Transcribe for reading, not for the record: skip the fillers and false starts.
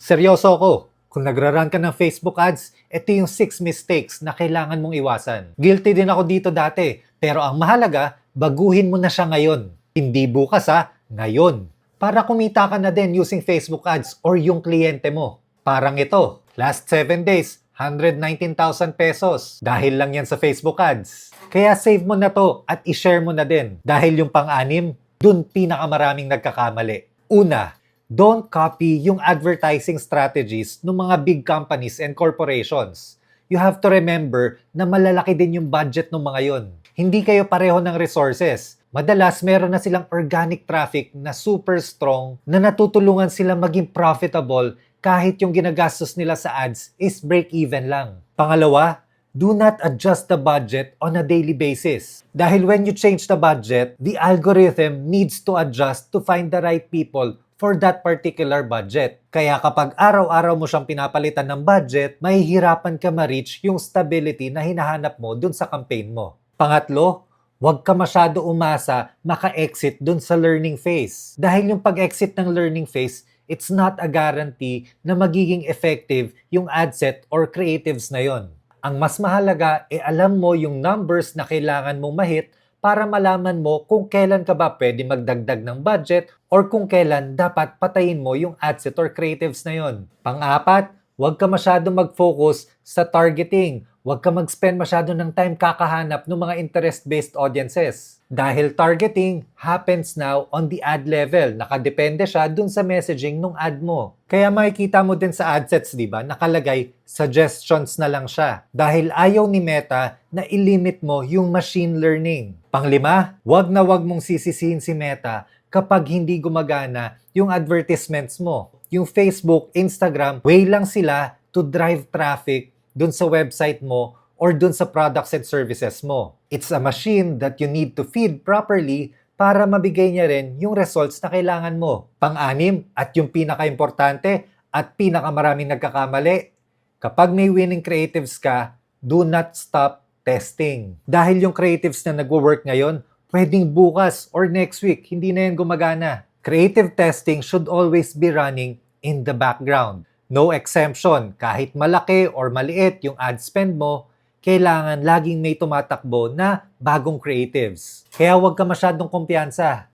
Seryoso ako. Kung nagra-run ka ng Facebook ads, ito yung 6 mistakes na kailangan mong iwasan. Guilty din ako dito dati, pero ang mahalaga, baguhin mo na siya ngayon. Hindi bukas ngayon. Para kumita ka na din using Facebook ads or yung kliyente mo. Parang ito, last 7 days, 119,000 pesos. Dahil lang yan sa Facebook ads. Kaya save mo na to at i-share mo na din. Dahil yung pang-anim, dun pinakamaraming nagkakamali. Una, don't copy yung advertising strategies ng mga big companies and corporations. You have to remember na malalaki din yung budget ng mga yon. Hindi kayo pareho ng resources. Madalas meron na silang organic traffic na super strong na natutulungan sila maging profitable kahit yung ginagastos nila sa ads is break-even lang. Pangalawa, do not adjust the budget on a daily basis. Dahil when you change the budget, the algorithm needs to adjust to find the right people for that particular budget. Kaya kapag araw-araw mo siyang pinapalitan ng budget, mahihirapan ka ma-reach yung stability na hinahanap mo dun sa campaign mo. Pangatlo, huwag ka masyado umasa maka-exit dun sa learning phase. Dahil yung pag-exit ng learning phase, it's not a guarantee na magiging effective yung ad set or creatives na yon. Ang mas mahalaga, alam mo yung numbers na kailangan mong ma-hit para malaman mo kung kailan ka ba pwede magdagdag ng budget or kung kailan dapat patayin mo yung ad set or creatives na yon. Pang-apat, huwag ka masyado mag-focus sa targeting. Huwag ka mag-spend masyado ng time kakahanap ng mga interest-based audiences. Dahil targeting happens now on the ad level. Nakadepende siya dun sa messaging ng ad mo. Kaya makikita mo din sa ad sets, di ba? Nakalagay, suggestions na lang siya. Dahil ayaw ni Meta na ilimit mo yung machine learning. Panglima, wag na wag mong sisisihin si Meta kapag hindi gumagana yung advertisements mo. Yung Facebook, Instagram, way lang sila to drive traffic dun sa website mo or dun sa products and services mo. It's a machine that you need to feed properly para mabigay niya rin yung results na kailangan mo. Pang-anim at yung pinaka-importante at pinakamaraming nagkakamali, kapag may winning creatives ka, do not stop testing. Dahil yung creatives na nagwo-work ngayon, pwedeng bukas or next week, hindi na yan gumagana. Creative testing should always be running in the background. No exemption, kahit malaki or maliit yung ad spend mo, kailangan laging may tumatakbo na bagong creatives. Kaya huwag ka masyadong kumpiyansa.